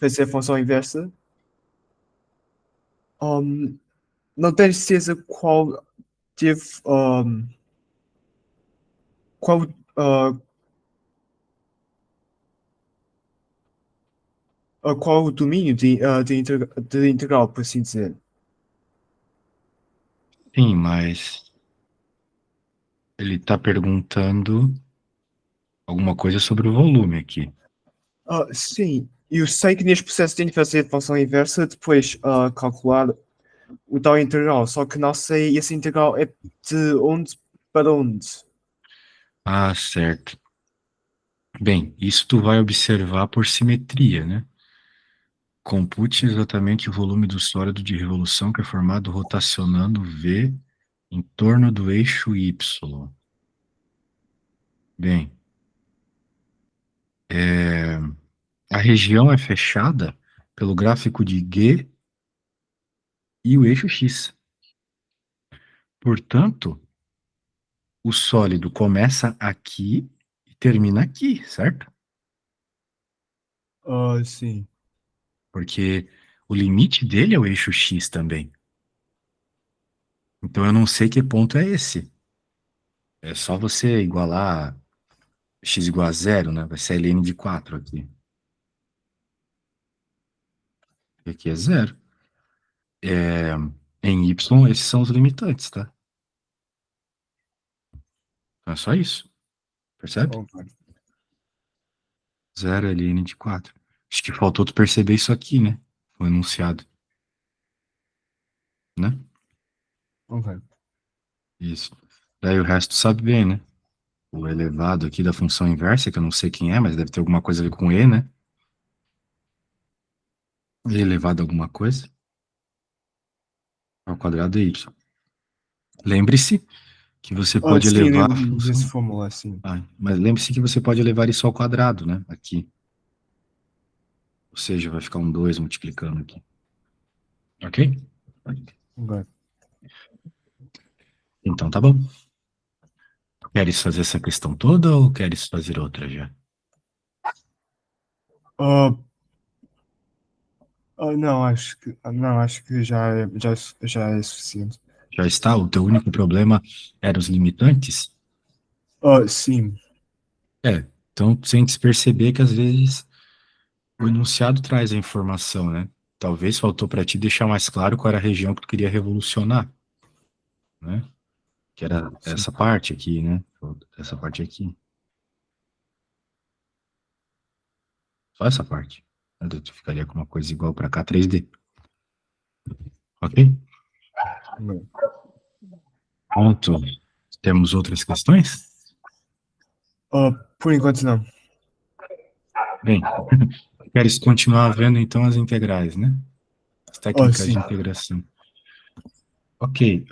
fazer a função inversa. Não tenho certeza qual teve qual qual o domínio de integral, por assim dizer. Sim, mas ele está perguntando alguma coisa sobre o volume aqui. Sim, eu sei que neste processo tenho que fazer a função inversa, depois calcular o tal integral, só que não sei esse integral é de onde para onde. Ah, certo. Bem, isso tu vai observar por simetria, né? Compute exatamente o volume do sólido de revolução que é formado rotacionando V em torno do eixo Y. Bem, a região é fechada pelo gráfico de G e o eixo X. Portanto, o sólido começa aqui e termina aqui, certo? Sim. Porque o limite dele é o eixo X também. Então eu não sei que ponto é esse. É só você igualar x igual a zero, né? Vai ser ln de 4 aqui. E aqui é zero. Em y, esses são os limitantes, tá? Então é só isso. Percebe? Ok. Zero é ln de 4. Acho que faltou tu perceber isso aqui, né? O enunciado. Né? Ok. Isso. Daí o resto sabe bem, né? O elevado aqui da função inversa, que eu não sei quem é, mas deve ter alguma coisa a ver com e, né? E elevado a alguma coisa ao quadrado de y. Lembre-se que você pode Sim, elevar a lembro desse função. fórmula, sim. Mas lembre-se que você pode elevar isso ao quadrado, né? Aqui. Ou seja, vai ficar um 2 multiplicando aqui. Ok? Ok. Então tá bom. Queres fazer essa questão toda ou queres fazer outra já? Ah, não, acho que já é suficiente. Já está? O teu único problema eram os limitantes? Sim, Então sem se perceber que às vezes o enunciado traz a informação, né? Talvez faltou para ti deixar mais claro qual era a região que tu queria revolucionar, né? Que era sim. essa parte aqui, né? Essa parte aqui. Só essa parte. Tu ficaria com uma coisa igual para cá, 3D. Ok? Não. Pronto. Temos outras questões? Por enquanto não. Bem, queres continuar vendo então as integrais, né? As técnicas de Sim. integração. Ok,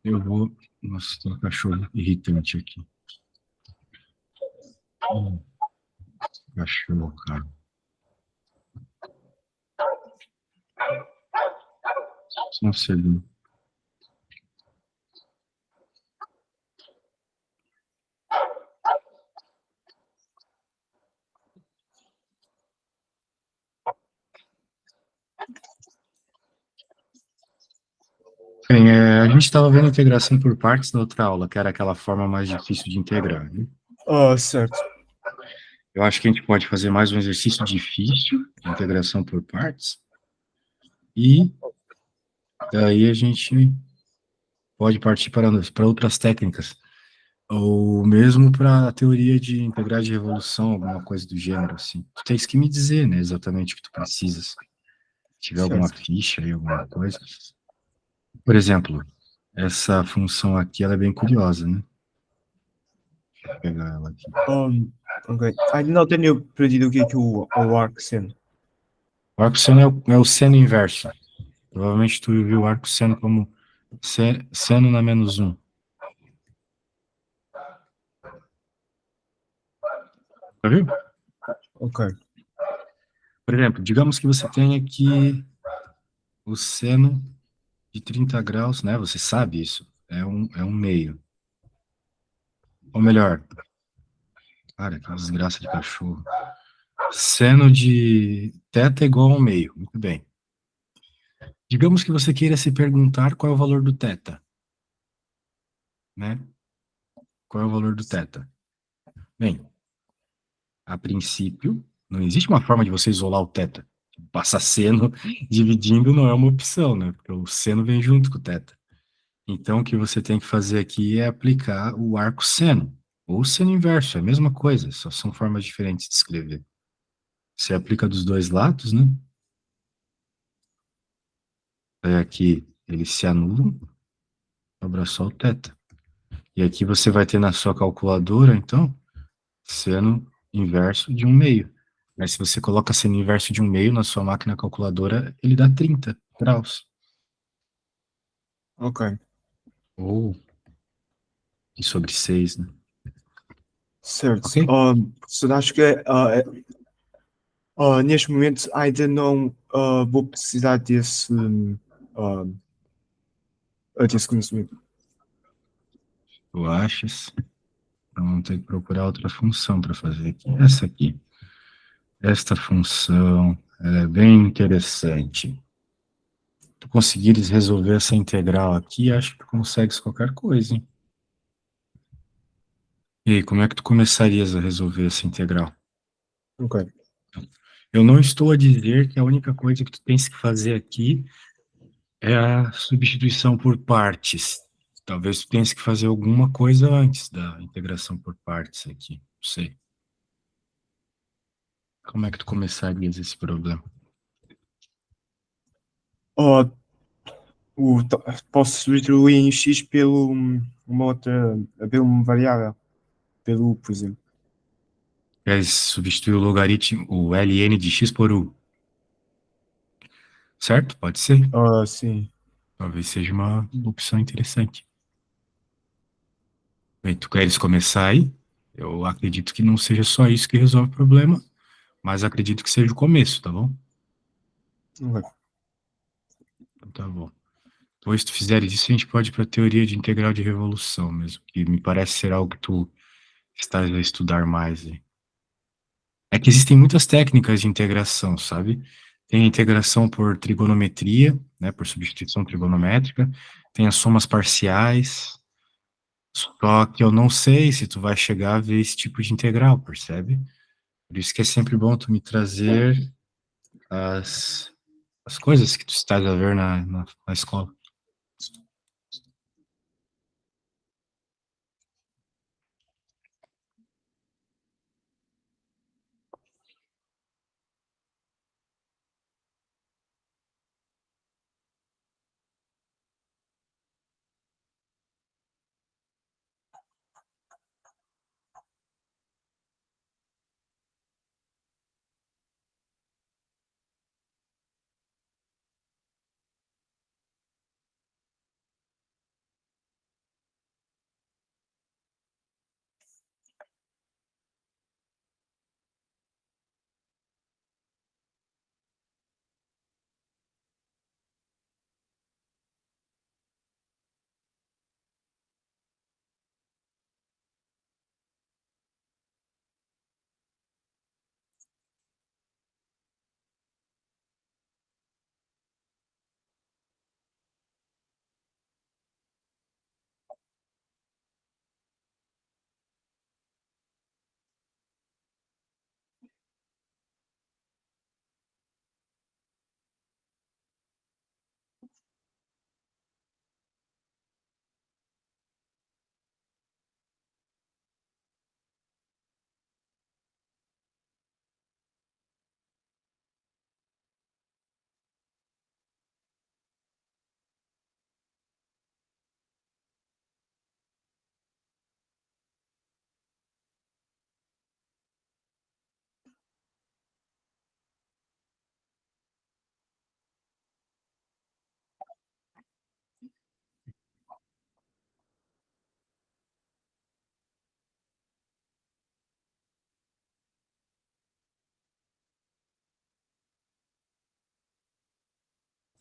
eu vou. Nossa, tem um cachorro irritante aqui. Cachorro, cara. Só um segundo. Bem, a gente estava vendo integração por partes na outra aula, que era aquela forma mais difícil de integrar, né? Certo. Eu acho que a gente pode fazer mais um exercício difícil de integração por partes. E daí a gente pode partir para outras técnicas. Ou mesmo para a teoria de integrais de revolução, alguma coisa do gênero, assim. Tu tens que me dizer, né, exatamente o que tu precisas. Se tiver alguma Certo. ficha aí, alguma coisa. Por exemplo, essa função aqui, ela é bem curiosa, né? Deixa eu pegar ela aqui. Ok. Ainda não tenho perdido o que é que o arco seno. O arco seno é o seno inverso. Provavelmente tu viu o arco seno como seno na menos um. Já viu? Ok. Por exemplo, digamos que você tenha aqui o seno de 30 graus, né? Você sabe isso. É um meio. Ou melhor, cara, que desgraça de cachorro. Seno de θ igual ao meio. Muito bem. Digamos que você queira se perguntar qual é o valor do θ, né? Qual é o valor do θ? Bem, a princípio, não existe uma forma de você isolar o θ. Passar seno dividindo não é uma opção, né? Porque o seno vem junto com o θ. Então, o que você tem que fazer aqui é aplicar o arco seno, ou seno inverso, é a mesma coisa, só são formas diferentes de escrever. Você aplica dos dois lados, né? Aí aqui eles se anulam, sobra só o θ. E aqui você vai ter na sua calculadora, então, seno inverso de 1/2. Mas se você coloca seno inverso de 1/2 na sua máquina calculadora, ele dá 30 graus. Ok, Ou sobre 6, né? certo. Ok? Você acha que neste momento ainda não vou precisar ah, desse conhecimento? Tu achas? Então, vamos ter que procurar outra função para fazer aqui. Essa aqui. Esta função, ela é bem interessante. Tu conseguires resolver essa integral aqui, acho que tu consegues qualquer coisa, hein? E aí, como é que tu começarias a resolver essa integral? Ok. Eu não estou a dizer que a única coisa que tu tens que fazer aqui é a substituição por partes. Talvez tu tenhas que fazer alguma coisa antes da integração por partes aqui. Não sei. Como é que tu começarias esse problema? Ah, posso substituir em x pelo uma outra, pelo uma variável, pelo u, por exemplo. Queres substituir o logaritmo, o ln de x por u, certo? Pode ser. Sim. Talvez seja uma opção interessante. Bem, tu queres começar aí? Eu acredito que não seja só isso que resolve o problema, mas acredito que seja o começo, tá bom? Ok. Então tá bom. Depois, se tu fizeres isso, a gente pode ir para a teoria de integral de revolução mesmo, que me parece ser algo que tu estás a estudar mais aí. É que existem muitas técnicas de integração, sabe? Tem a integração por trigonometria, né, por substituição trigonométrica, tem as somas parciais, só que eu não sei se tu vai chegar a ver esse tipo de integral, percebe? Por isso que é sempre bom tu me trazer as, as coisas que tu estás a ver na escola.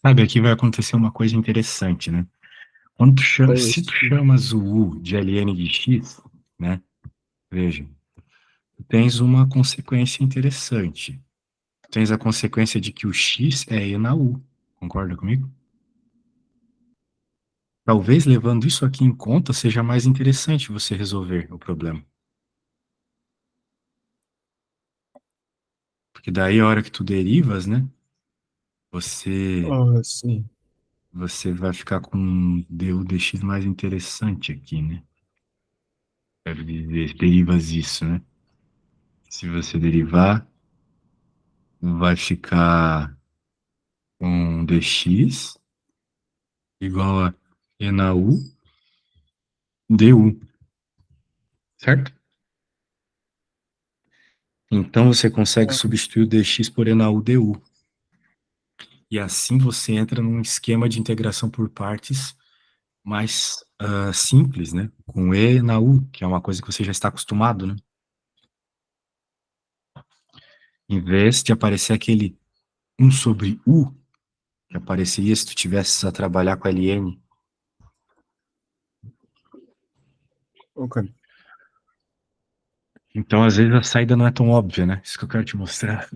Sabe, aqui vai acontecer uma coisa interessante, né? Se tu chamas o u de ln de x, né? Veja, tens uma consequência interessante. Tens a consequência de que o x é e na u. Concorda comigo? Talvez levando isso aqui em conta seja mais interessante você resolver o problema. Porque daí a hora que tu derivas, né? Você, Sim. você vai ficar com um du dx mais interessante aqui, né? Quero dizer, derivas isso, né? Se você derivar, vai ficar com dx igual a e na u du, certo? Então você consegue substituir o dx por e na u du. E assim você entra num esquema de integração por partes mais simples, né? Com e na u, que é uma coisa que você já está acostumado, né? Em vez de aparecer aquele 1 sobre u, que apareceria se tu tivesse a trabalhar com ln. Ok. Então, às vezes, a saída não é tão óbvia, né? Isso que eu quero te mostrar.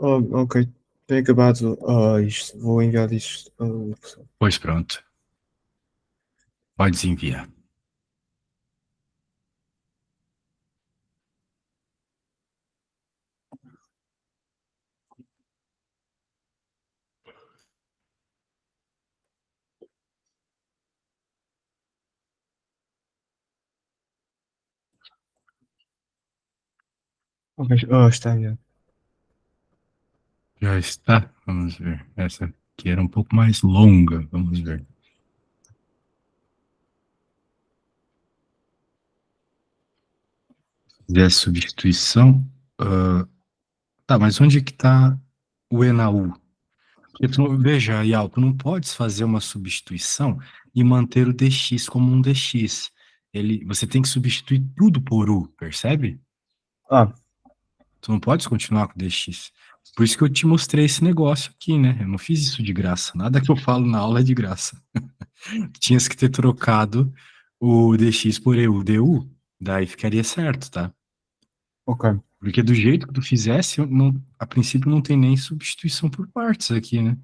Oh, ok. Tem acabado isto. Vou enviar isto. Pois pronto. Pode enviar. ok, está enviado. Já está. Vamos ver. Essa aqui era um pouco mais longa. Vamos ver. Fizer substituição. Tá, mas onde que está o E na U? Porque veja, Yal, tu não podes fazer uma substituição e manter o dx como um dx. Você tem que substituir tudo por U, percebe? Ah, Tu não podes continuar com o dx. Por isso que eu te mostrei esse negócio aqui, né? Eu não fiz isso de graça. Nada que eu falo na aula é de graça. Tinhas que ter trocado o dx por EU, du, daí ficaria certo, tá? ok. Porque do jeito que tu fizesse, a princípio não tem nem substituição por partes aqui, né?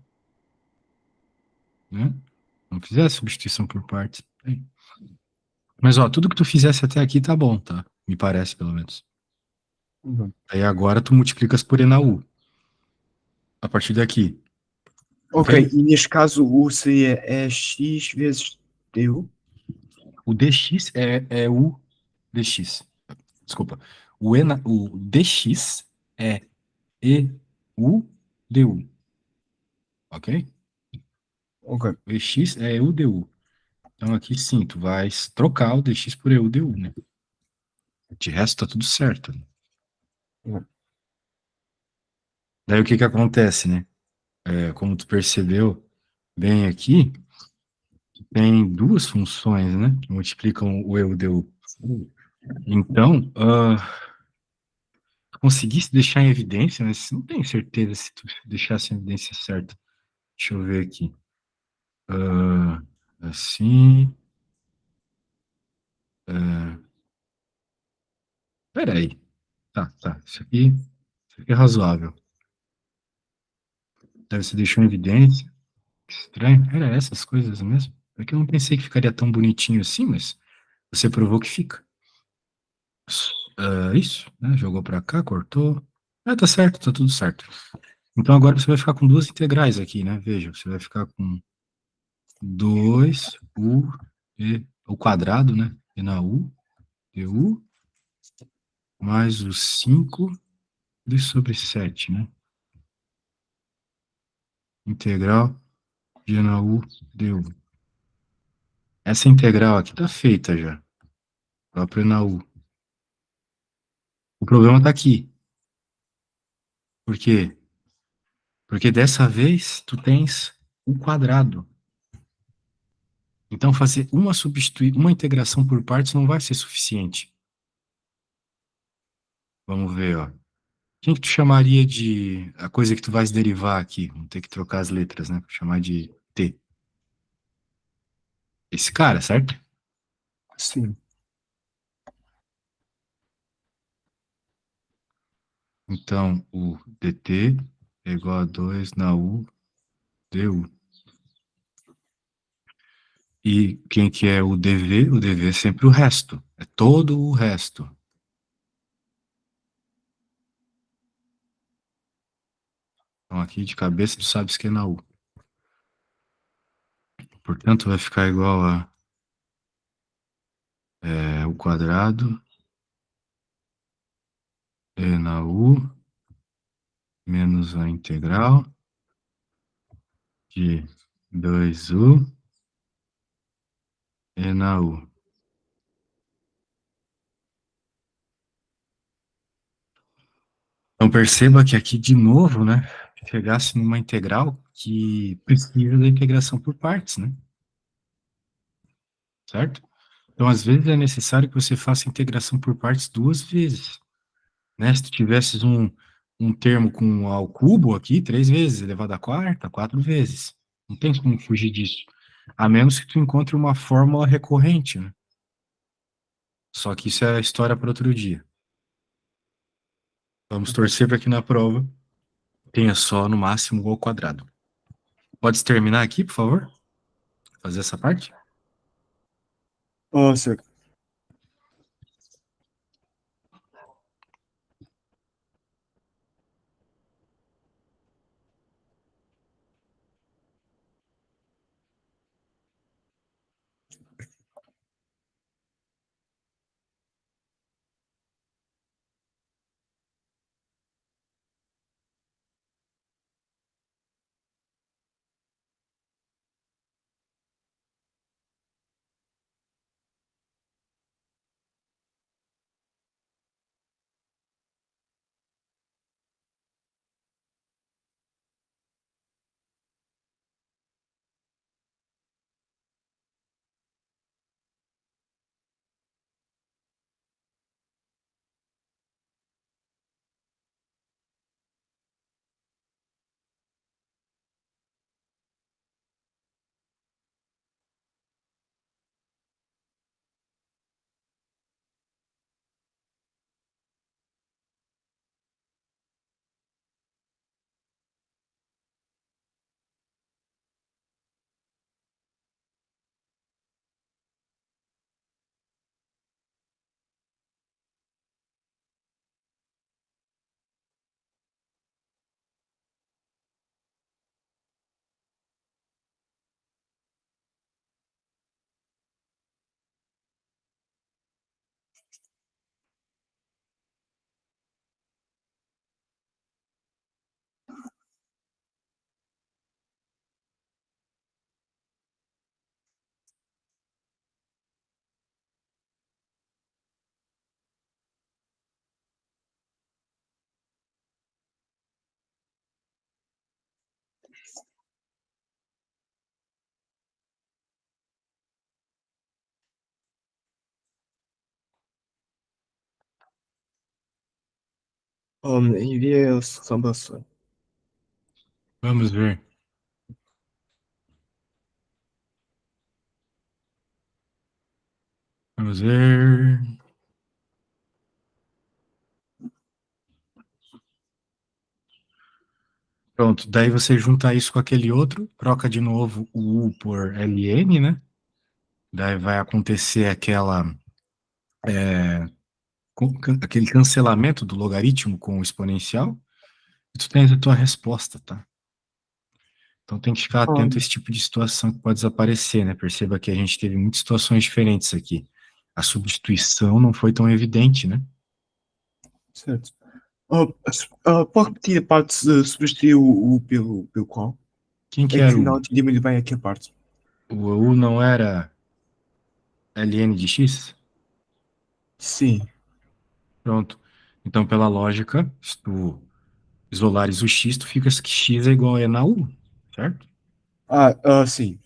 Não fizesse substituição por partes. Mas, ó, tudo que tu fizesse até aqui tá bom, tá? Me parece, pelo menos. Uhum. Aí agora tu multiplicas por E na U. A partir daqui, Ok, ok? e neste caso o seria x vezes du? O dx é U dx. Desculpa. O dx é E U du. Ok? Ok. O EX é EU du. Então aqui sim, tu vais trocar o dx por EU du, né? De resto tá tudo certo. Uhum. Daí o que que acontece, né? Como tu percebeu bem aqui, tem duas funções, né? Que multiplicam o EU du. Então, tu conseguisse deixar em evidência, mas não tenho certeza se tu deixasse em evidência certa. Deixa eu ver aqui. Assim. Peraí. Tá. Isso aqui é razoável. Deve ser deixou em evidência. Que estranho. Era essas coisas mesmo. É que eu não pensei que ficaria tão bonitinho assim, mas você provou que fica. Isso, né? Jogou pra cá, cortou. Tá certo, tá tudo certo. Então agora você vai ficar com duas integrais aqui, né? Veja, você vai ficar com 2u e o quadrado, né? E na u, du, mais o 5 sobre 7, né? Integral de na u du. Essa integral aqui tá feita já. Própria na u. O problema tá aqui. Por quê? Porque dessa vez tu tens o quadrado. Então fazer uma integração por partes não vai ser suficiente. Vamos ver, ó. Quem que tu chamaria de a coisa que tu vais derivar aqui? Vamos ter que trocar as letras, né? Vou chamar de t. Esse cara, certo? Sim. Então, o dt é igual a 2 na u du. E quem que é o dv? O dv é sempre o resto. É todo o resto. Então, aqui de cabeça tu sabes que é na u. Portanto, vai ficar igual a o quadrado e na u menos a integral de 2u e na u. Então perceba que aqui de novo, né, chegasse numa integral que precisa da integração por partes, né? Certo? Então às vezes é necessário que você faça a integração por partes duas vezes, né? Se tu tivesses um termo com ao cubo aqui, 3 vezes, elevado à quarta, 4 vezes. Não tem como fugir disso. A menos que tu encontre uma fórmula recorrente, né? Só que isso é história para outro dia. Vamos torcer para que na prova tenha só no máximo o ao quadrado. Pode terminar aqui, por favor? Fazer essa parte? Certo. Enviei a solução para você. Vamos ver. Vamos ver. Pronto, daí você junta isso com aquele outro, troca de novo o U por LN, né? Daí vai acontecer aquele cancelamento do logaritmo com o exponencial, e tu tens a tua resposta, tá? Então tem que ficar atento a esse tipo de situação que pode desaparecer, né? Perceba que a gente teve muitas situações diferentes aqui. A substituição não foi tão evidente, né? Certo. Pode repetir a parte de substituir o U pelo qual? Quem que É era que o não entendi muito bem aqui a parte. O U não era ln de x? Sim. Pronto. Então, pela lógica, se tu isolares o x, tu fica que x é igual a E na U, certo? Sim.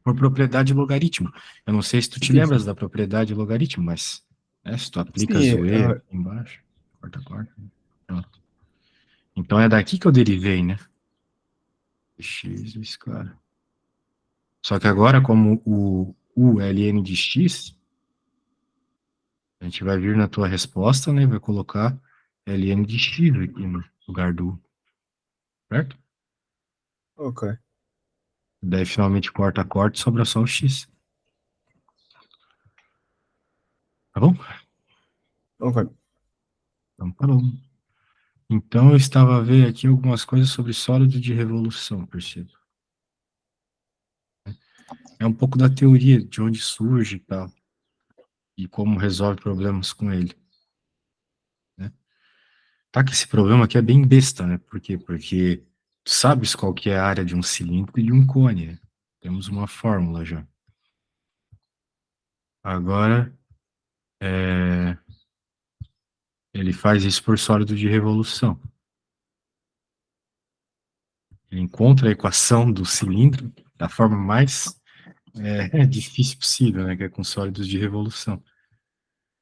Por propriedade logaritmo. Eu não sei se tu te Sim, lembras sim. da propriedade logaritmo, mas se tu aplicas Sim, o E aqui embaixo, corta, pronto. Então é daqui que eu derivei, né? X, isso, claro. Só que agora, como o U é ln de x, a gente vai vir na tua resposta, né? Vai colocar ln de x aqui no lugar do U, certo? ok. Daí finalmente corta, sobra só o x. Tá bom? Ok. Então, tá bom. Então eu estava a ver aqui algumas coisas sobre sólido de revolução, percebo. É um pouco da teoria de onde surge e tal, e como resolve problemas com ele, né? Tá que esse problema aqui é bem besta, né? Por quê? Porque tu sabes qual que é a área de um cilindro e de um cone, né? Temos uma fórmula já. Agora, ele faz isso por sólido de revolução. Ele encontra a equação do cilindro da forma mais difícil possível, né? Que é com sólidos de revolução.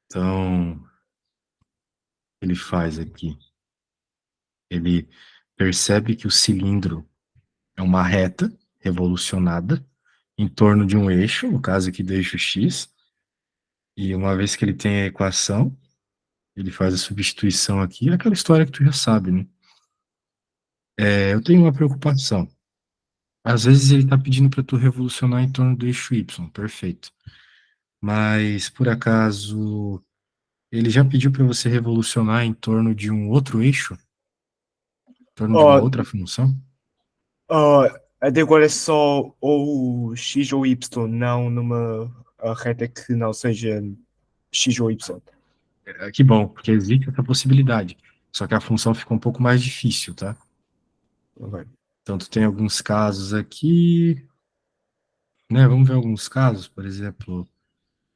Então, ele faz aqui. Ele percebe que o cilindro é uma reta revolucionada em torno de um eixo, no caso aqui do eixo X, e uma vez que ele tem a equação, ele faz a substituição aqui, é aquela história que tu já sabe, né? Eu tenho uma preocupação. Às vezes ele está pedindo para tu revolucionar em torno do eixo Y, perfeito. Mas, por acaso, ele já pediu para você revolucionar em torno de um outro eixo? Em torno de uma Ah, outra função? Até agora é só ou X ou Y, não numa reta que não seja X ou Y. Que bom, porque existe essa possibilidade. Só que a função fica um pouco mais difícil, tá? Ok. Então, tu tem alguns casos aqui, né? Vamos ver alguns casos, por exemplo,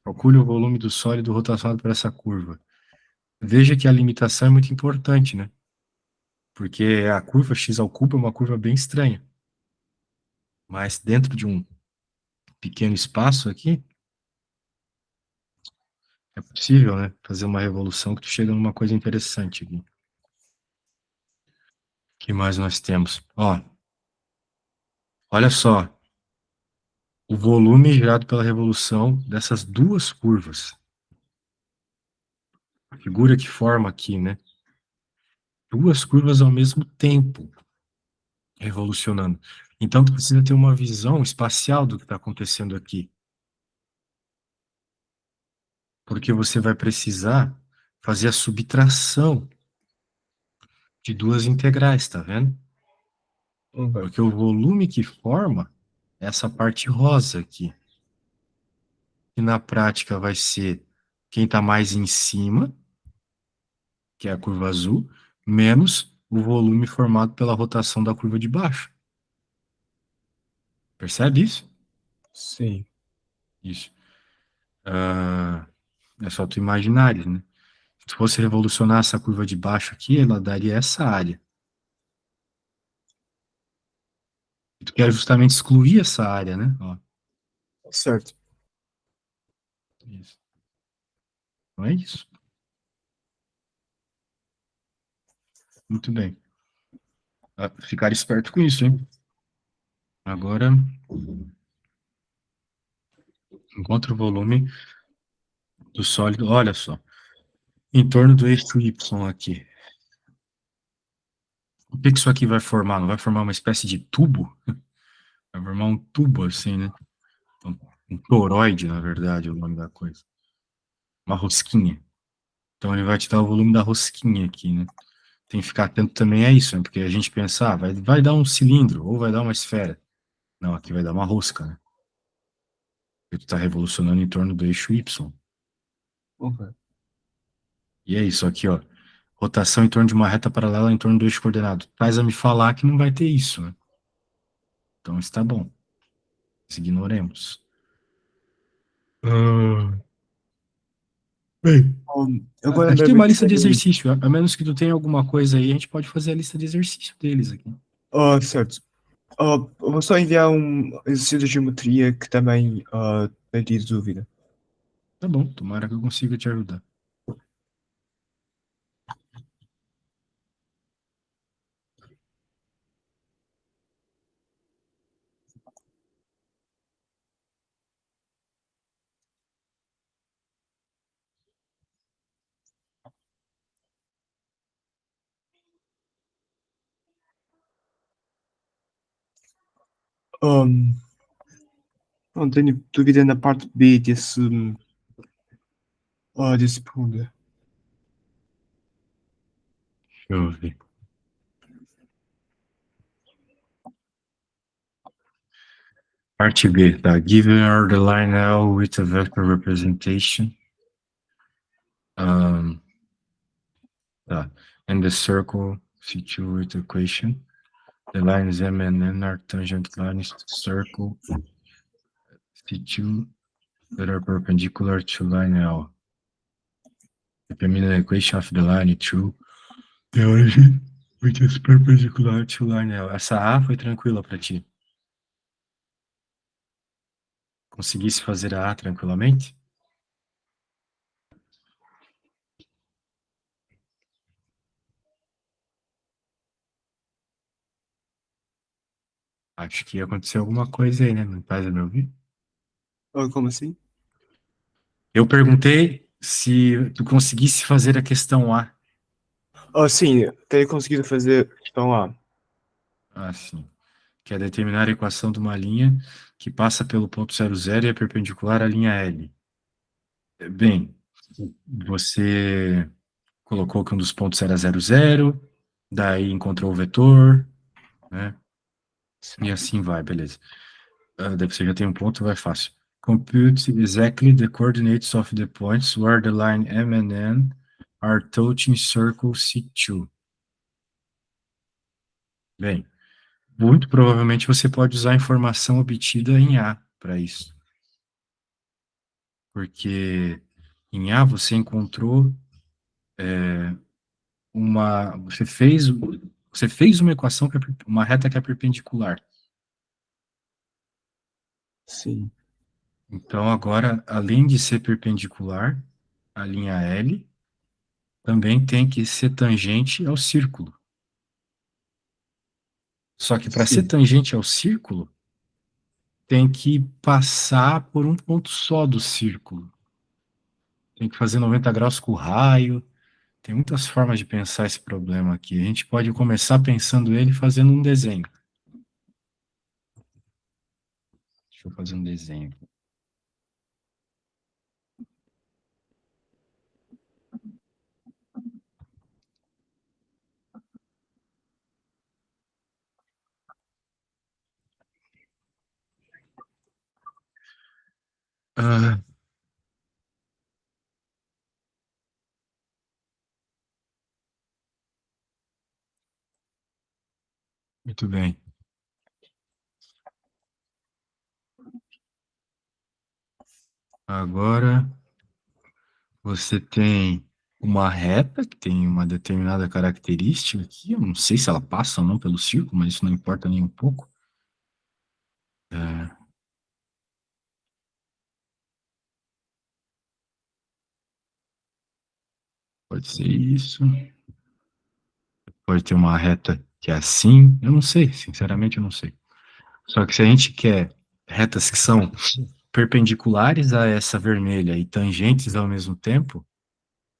calcule o volume do sólido rotacionado por essa curva. Veja que a limitação é muito importante, né? Porque a curva x ao cubo é uma curva bem estranha. Mas dentro de um pequeno espaço aqui, é possível, né? Fazer uma revolução que tu chega numa coisa interessante aqui. O que mais nós temos? Ó, olha só. O volume gerado pela revolução dessas duas curvas. A figura que forma aqui, né? Duas curvas ao mesmo tempo revolucionando. Então, tu precisa ter uma visão espacial do que está acontecendo aqui. Porque você vai precisar fazer a subtração de duas integrais, tá vendo? Ok. Porque o volume que forma é essa parte rosa aqui. Que na prática vai ser quem está mais em cima, que é a curva azul, menos o volume formado pela rotação da curva de baixo. Percebe isso? Sim. Isso. É só tu imaginar, né? Se fosse revolucionar essa curva de baixo aqui, ela daria essa área. E tu quer justamente excluir essa área, né? Ó, Certo. isso. Não é isso? Muito bem. Ficar esperto com isso, hein? Agora, encontra o volume do sólido. Olha só. Em torno do eixo Y aqui. O que que isso aqui vai formar? Não vai formar uma espécie de tubo? Vai formar um tubo assim, né? Então, um toroide, na verdade, é o nome da coisa. Uma rosquinha. Então ele vai te dar o volume da rosquinha aqui, né? Tem que ficar atento também a isso, né? Porque a gente pensa, vai dar um cilindro ou vai dar uma esfera. Não, aqui vai dar uma rosca, né? Porque tu tá revolucionando em torno do eixo Y. Ok. E é isso aqui, ó. Rotação em torno de uma reta paralela em torno do eixo coordenado. Faz a me falar que não vai ter isso, né? Então está bom. Ignoremos. Ah, bem, Agora aqui tem lembrei-me uma que lista de tem. exercício. A menos que tu tenha alguma coisa aí, a gente pode fazer a lista de exercício deles aqui. Certo. Vou só enviar um exercício de geometria que também tem tido dúvida. Tá bom, tomara que eu consiga te ajudar. Um, não tenho dúvida na parte B desse pergunta. Deixa eu ver. Parte B, tá? Given are the line L with a vector representation. Tá. And the circle C2 with equation. The lines M and N are tangent lines to circle C2 that are perpendicular to line L. Determine the equation of the line through the origin which is perpendicular to line L. Essa A foi tranquila para ti? Conseguisse fazer a A tranquilamente? Acho que ia acontecer alguma coisa aí, né? Não faz me ouvir? Como assim? Eu perguntei se tu conseguisse fazer a questão A. Sim, tenho conseguido fazer a questão A. Assim, que é determinar a equação de uma linha que passa pelo ponto 00 e é perpendicular à linha L. Bem, você colocou que um dos pontos era 00, daí encontrou o vetor, né? E assim vai, beleza. Daí você já tem um ponto, vai fácil. Compute exactly the coordinates of the points where the line M and N are touching circle C2. Bem, muito provavelmente você pode usar a informação obtida em A para isso. Porque em A você encontrou você fez uma equação que uma reta que é perpendicular. Sim, Então agora, além de ser perpendicular à linha L, também tem que ser tangente ao círculo. Só que para ser sim. tangente ao círculo, tem que passar por um ponto só do círculo. Tem que fazer 90 graus com o raio. Tem muitas formas de pensar esse problema aqui. A gente pode começar pensando ele fazendo um desenho. Deixa eu fazer um desenho. Ah, muito bem. Agora você tem uma reta que tem uma determinada característica aqui. Eu não sei se ela passa ou não pelo círculo, mas isso não importa nem um pouco. É, pode ser isso. Pode ter uma reta que é assim. Eu não sei, sinceramente eu não sei. Só que se a gente quer retas que são perpendiculares a essa vermelha e tangentes ao mesmo tempo,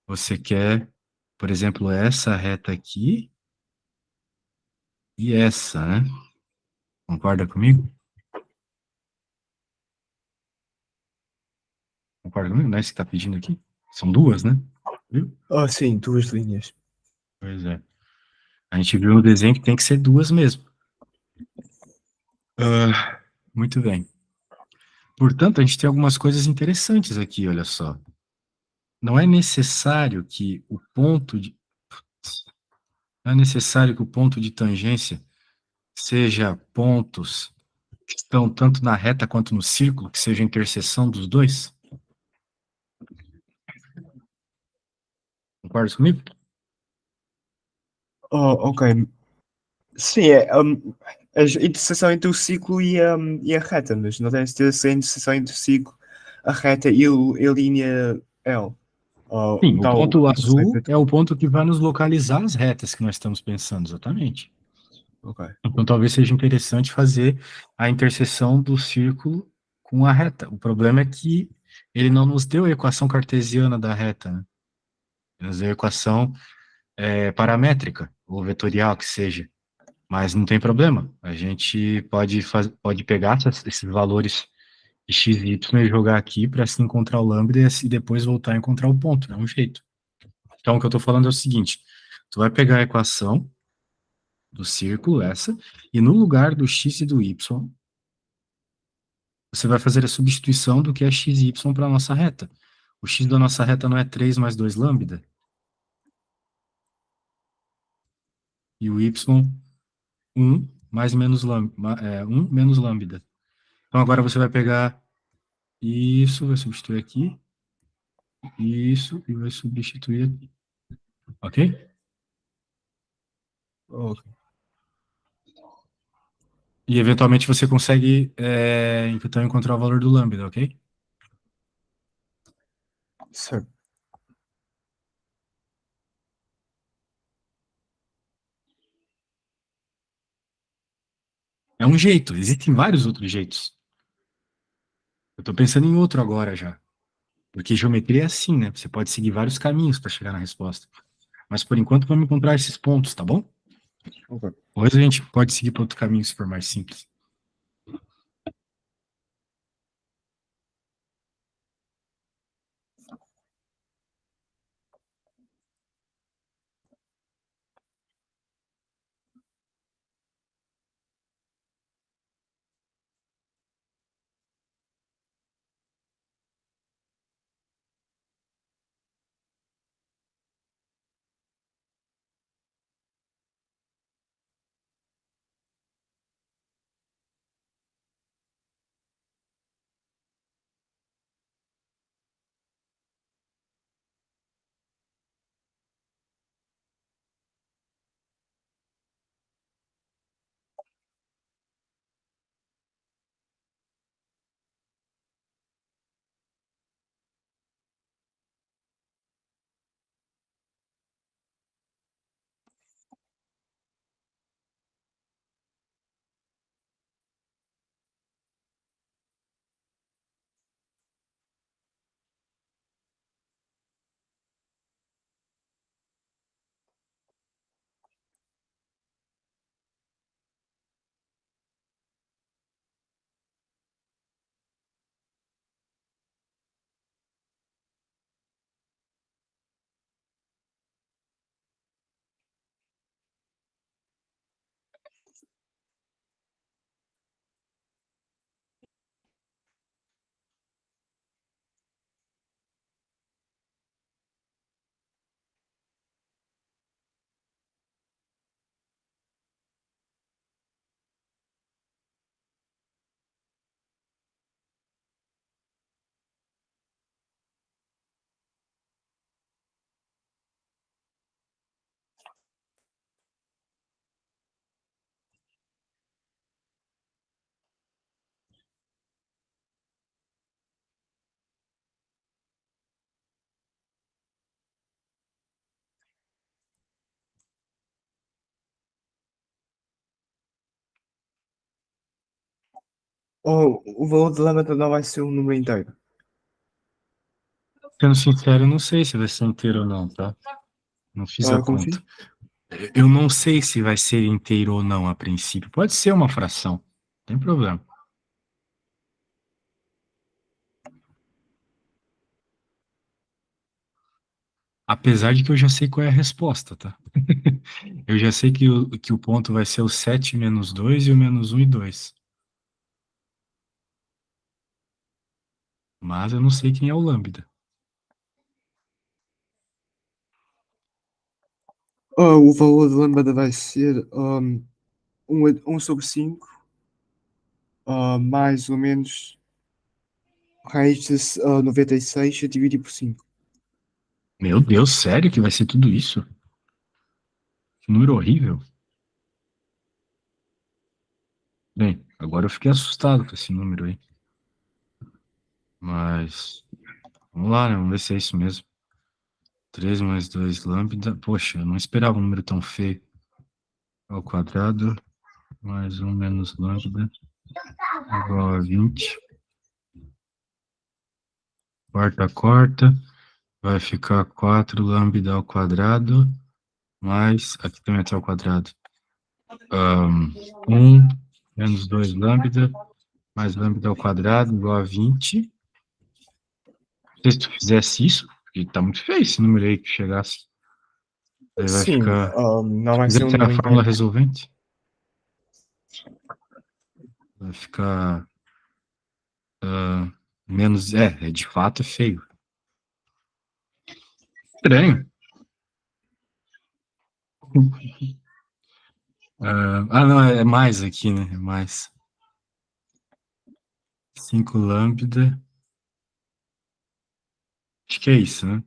você quer, por exemplo, essa reta aqui e essa, né? Concorda comigo? Concorda comigo? Não é isso que está pedindo aqui? São duas, né? Viu? Ah, sim, duas linhas. Pois é. A gente viu no desenho que tem que ser duas mesmo. Muito bem. Portanto, a gente tem algumas coisas interessantes aqui, olha só. Não é necessário que o ponto de, não é necessário que o ponto de tangência seja pontos que estão tanto na reta quanto no círculo, que seja a interseção dos dois? Concorda comigo? Oh, ok. Sim, a interseção entre o ciclo e a reta, mas não tem certeza se a interseção entre o ciclo, a reta e a linha L. Sim, o Então, ponto a interseção azul entre... é o ponto que vai nos localizar as retas que nós estamos pensando, exatamente. Ok, Então, talvez seja interessante fazer a interseção do círculo com a reta. O problema é que ele não nos deu a equação cartesiana da reta, né? Ele nos deu a equação paramétrica, ou vetorial, que seja. Mas não tem problema. A gente pode pegar esses valores de x e y e jogar aqui para se encontrar o lambda e depois voltar a encontrar o ponto. É um jeito. Então, o que eu estou falando é o seguinte: tu vai pegar a equação do círculo, essa, e no lugar do x e do y, você vai fazer a substituição do que é x e y para a nossa reta. O x da nossa reta não é 3 mais 2 lambda? E o y, 1 mais menos lambda, 1 menos lambda. Então agora você vai pegar isso, vai substituir aqui, isso, e vai substituir aqui. Ok? ok, E eventualmente você consegue então encontrar o valor do lambda, ok? certo. É um jeito, existem vários outros jeitos. Eu estou pensando em outro agora já. Porque geometria é assim, né? Você pode seguir vários caminhos para chegar na resposta. Mas por enquanto vamos encontrar esses pontos, tá bom? Ok. Depois a gente pode seguir para outro caminho se for mais simples. O valor de lambda não vai ser um número inteiro. Sendo sincero, eu não sei se vai ser inteiro ou não, tá? Não fiz a Como conta. assim? Eu não sei se vai ser inteiro ou não a princípio. Pode ser uma fração, não tem problema. Apesar de que eu já sei qual é a resposta, tá? Eu já sei que o ponto vai ser o 7 menos 2 e o menos 1 e 2. Mas eu não sei quem é o lambda. O valor de lambda vai ser 1 sobre 5, mais ou menos raiz de 96 a dividir por 5. Meu Deus, sério que vai ser tudo isso? Que número horrível. Bem, agora eu fiquei assustado com esse número aí. Mas, vamos lá, né? Vamos ver se é isso mesmo. 3 mais 2 lambda. Poxa, eu não esperava um número tão feio. Ao quadrado, mais 1 menos lambda, igual a 20. Quarta, quarta. Vai ficar 4 lambda ao quadrado, mais, aqui também está ao quadrado, 1 menos 2 lambda, mais lambda ao quadrado, igual a 20. Se tu fizesse isso, porque tá muito feio esse número aí que chegasse, aí vai Sim, ficar... não vai ser um Fizesse a número fórmula inteiro. resolvente, vai ficar menos... de fato é feio. Estranho. Não, é mais aqui, né? É mais. 5 lambda. Acho que é isso, né?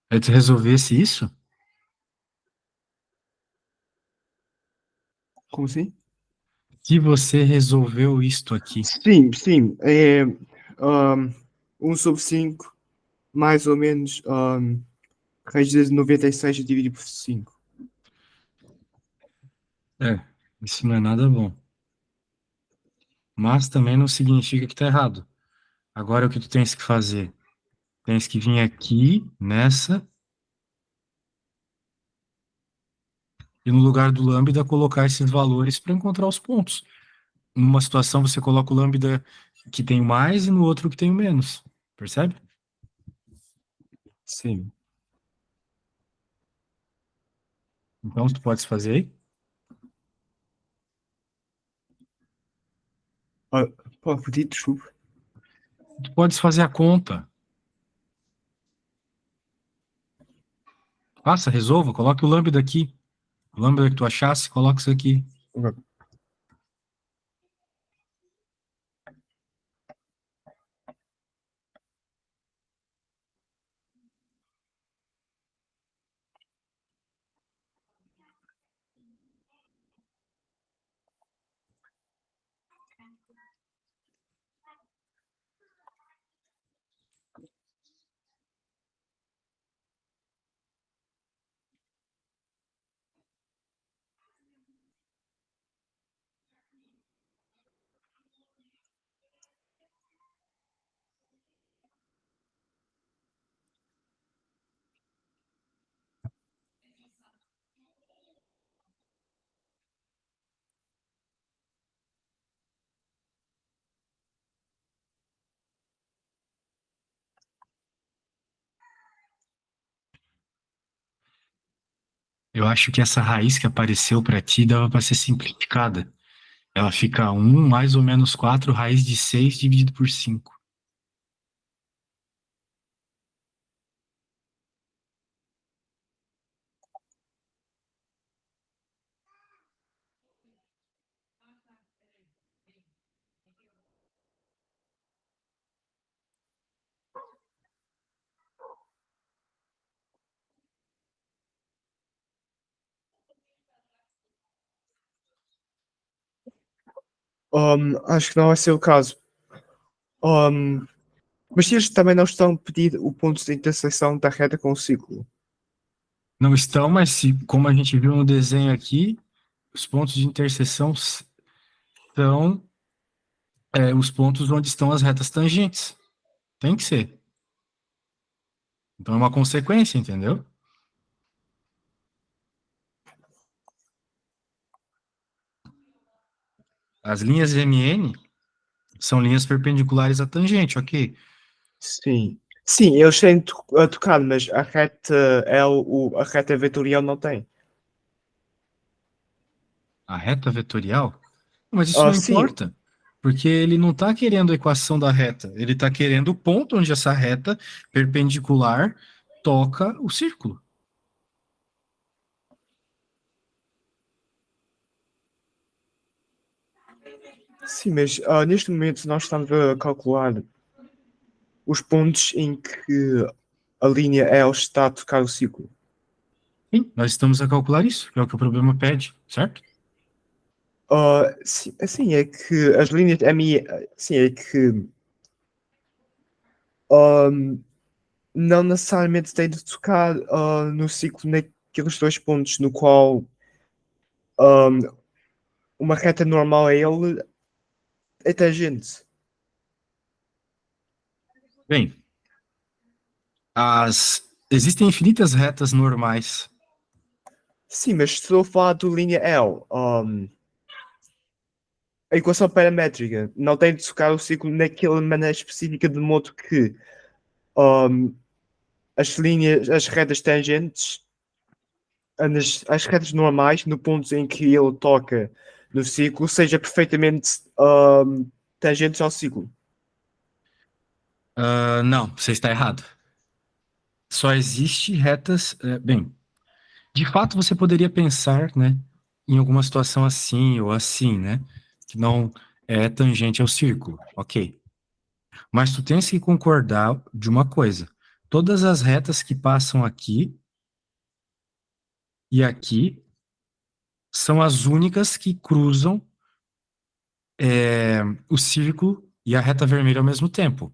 Aí tu resolvesse isso? Como assim? Se você resolveu isto aqui. Sim. É 1 sobre 5, mais ou menos raiz de 96 a dividir por 5. Isso não é nada bom. Mas também não significa que tá errado. Agora o que tu tens que fazer? Tens que vir aqui nessa e no lugar do lambda colocar esses valores para encontrar os pontos. Numa situação você coloca o lambda que tem o mais e no outro que tem o menos. Percebe? Sim. Então, tu pode fazer aí. Ah, pode repetir, desculpa. Tu podes fazer a conta. Faça, resolva, coloque o lambda aqui. O lambda que tu achasse, coloca isso aqui. Ok. Eu acho que essa raiz que apareceu para ti dava para ser simplificada. Ela fica 1 mais ou menos 4 raiz de 6 dividido por 5. Acho que não vai ser o caso. Mas eles também não estão a pedir o ponto de interseção da reta com o círculo. Não estão, mas como a gente viu no desenho aqui, os pontos de interseção são os pontos onde estão as retas tangentes. Tem que ser. Então é uma consequência, entendeu? As linhas MN são linhas perpendiculares à tangente, ok? Sim. Sim, eles têm tocado, mas a reta a reta vetorial não tem. A reta vetorial? Mas isso não Sim, importa, porque ele não está querendo a equação da reta, ele está querendo o ponto onde essa reta perpendicular toca o círculo. sim, mas neste momento nós estamos a calcular os pontos em que a linha L está a tocar o círculo. Sim, nós estamos a calcular isso, que é o que o problema pede, certo? Sim, assim, é que as linhas MI, sim, é que não necessariamente tem de tocar no ciclo naqueles dois pontos no qual ahm, uma reta normal a ele é tangente. Bem, existem infinitas retas normais. Sim, mas estou a falar do linha L. A equação paramétrica não tem de tocar o ciclo naquela maneira específica de modo que ahm, as linhas, as retas tangentes, as retas normais, no ponto em que ele toca no ciclo, seja perfeitamente tangentes ao ciclo. Não, você está errado. Só existe retas. Bem, de fato você poderia pensar, né, em alguma situação assim ou assim, né, que não é tangente ao círculo, ok? Mas tu tens que concordar de uma coisa: todas as retas que passam aqui e aqui são as únicas que cruzam o círculo e a reta vermelha ao mesmo tempo.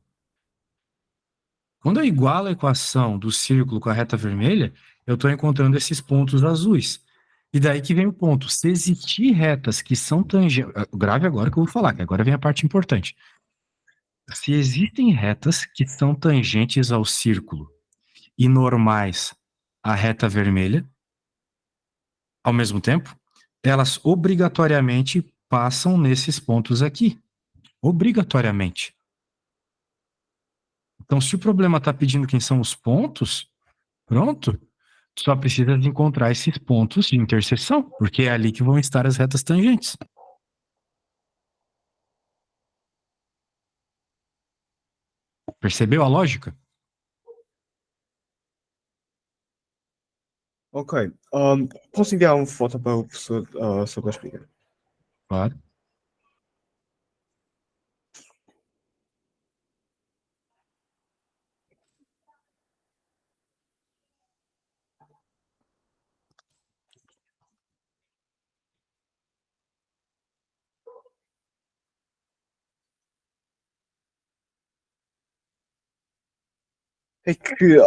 Quando eu igualo a equação do círculo com a reta vermelha, eu estou encontrando esses pontos azuis. E daí que vem o ponto. Se existir retas que são tangentes. Grave agora que eu vou falar, que agora vem a parte importante. Se existem retas que são tangentes ao círculo e normais à reta vermelha, Ao mesmo tempo, elas obrigatoriamente passam nesses pontos aqui. Obrigatoriamente. Então, se o problema está pedindo quem são os pontos, pronto, tu só precisa de encontrar esses pontos de interseção, porque é ali que vão estar as retas tangentes. Percebeu a lógica? Ok. Posso enviar uma foto para o professor só para explicar? Claro. É que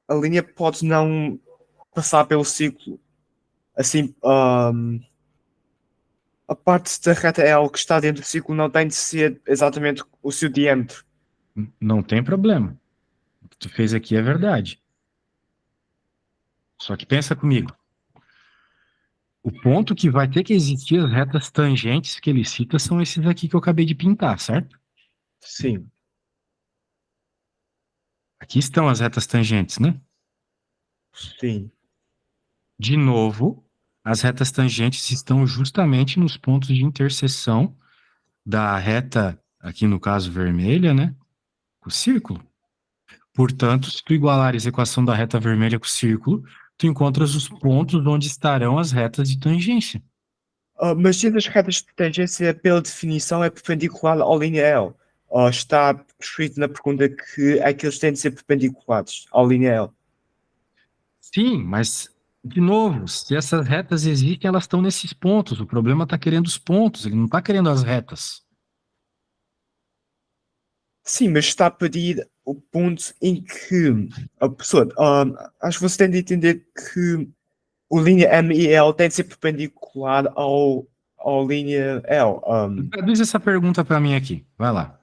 a linha pode não passar pelo círculo. Assim, a parte da reta L que está dentro do círculo não tem de ser exatamente o seu diâmetro. Não tem problema. O que tu fez aqui é verdade. Só que pensa comigo. O ponto que vai ter que existir as retas tangentes que ele cita são esses aqui que eu acabei de pintar, certo? Sim, Aqui estão as retas tangentes, né? sim. De novo, as retas tangentes estão justamente nos pontos de interseção da reta, aqui no caso vermelha, né? Com o círculo. Portanto, se tu igualares a equação da reta vermelha com o círculo, tu encontras os pontos onde estarão as retas de tangência. Mas se as retas de tangência, pela definição, é perpendicular à linha L. Está escrito na pergunta que aqueles têm de ser perpendiculares à linha L. Sim, mas, de novo, se essas retas existem, elas estão nesses pontos. O problema está querendo os pontos, ele não está querendo as retas. Sim, mas está a pedir o ponto em que a pessoa. Acho que você tem de entender que a linha M e L tem de ser perpendicular ao linha L. Traduz essa pergunta para mim aqui. Vai lá.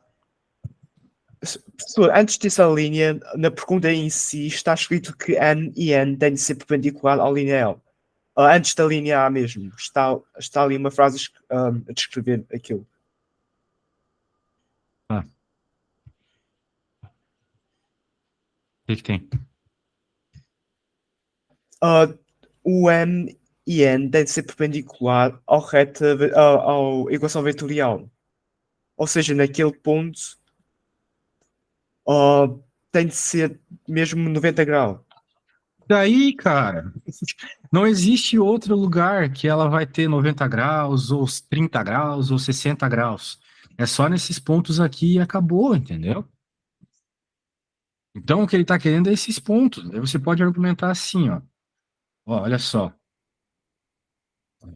Professor, antes dessa linha, na pergunta em si, está escrito que N e N têm de ser perpendicular à linha L. Antes da linha A mesmo. Está ali uma frase a descrever aquilo. Ah, o que que tem? O M e N têm de ser perpendicular à equação vetorial. Ou seja, naquele ponto tem de ser mesmo 90 graus. Daí, cara, não existe outro lugar que ela vai ter 90 graus, ou 30 graus, ou 60 graus. É só nesses pontos aqui e acabou, entendeu? Então, o que ele está querendo é esses pontos. Aí você pode argumentar assim, ó. Ó, olha só.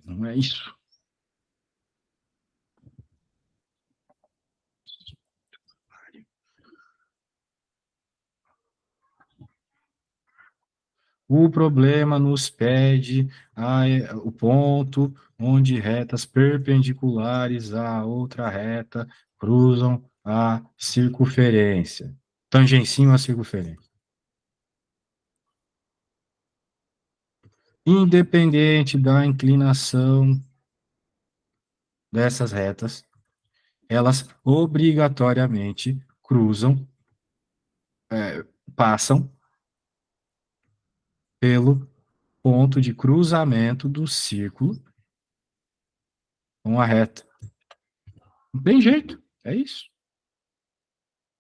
Não é isso. O problema nos pede o ponto onde retas perpendiculares à outra reta cruzam a circunferência. Tangencinho à circunferência. Independente da inclinação dessas retas, elas obrigatoriamente cruzam, passam pelo ponto de cruzamento do círculo com a reta. Não tem jeito, é isso.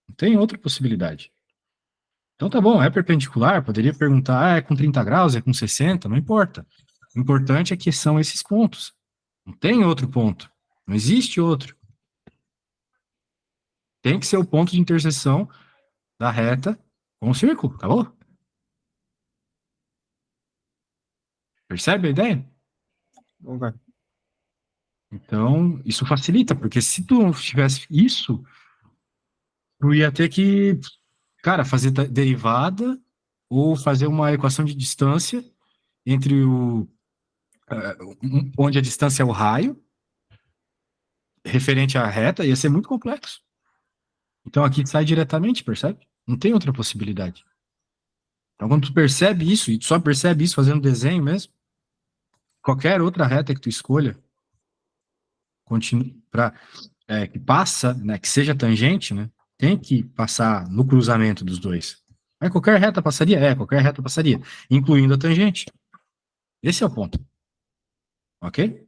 Não tem outra possibilidade. Então tá bom, é perpendicular, poderia perguntar, é com 30 graus, é com 60, não importa. O importante é que são esses pontos. Não tem outro ponto. Não existe outro. Tem que ser o ponto de interseção da reta com o círculo, acabou? Percebe a ideia? Ok. Então, isso facilita, porque se tu não tivesse isso, tu ia ter que, cara, fazer derivada ou fazer uma equação de distância entre onde a distância é o raio, referente à reta, ia ser muito complexo. Então aqui sai diretamente, percebe? Não tem outra possibilidade. Então quando tu percebe isso, e tu só percebe isso fazendo desenho mesmo, qualquer outra reta que tu escolha, que passa, né, que seja tangente, né, tem que passar no cruzamento dos dois. Aí qualquer reta passaria? Qualquer reta passaria, incluindo a tangente. Esse é o ponto. Ok?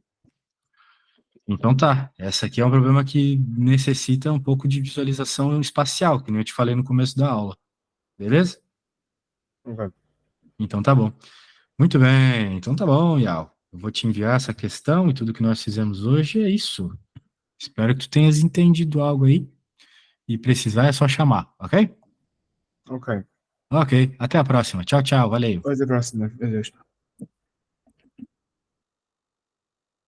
Então tá, essa aqui é um problema que necessita um pouco de visualização espacial, que nem eu te falei no começo da aula. Beleza? Ok. Então tá bom. Muito bem, então tá bom, Yal. Eu vou te enviar essa questão e tudo que nós fizemos hoje é isso. Espero que tu tenhas entendido algo aí. E precisar é só chamar, ok? Ok. Ok, até a próxima. Tchau, tchau, valeu. Até a próxima. Adeus.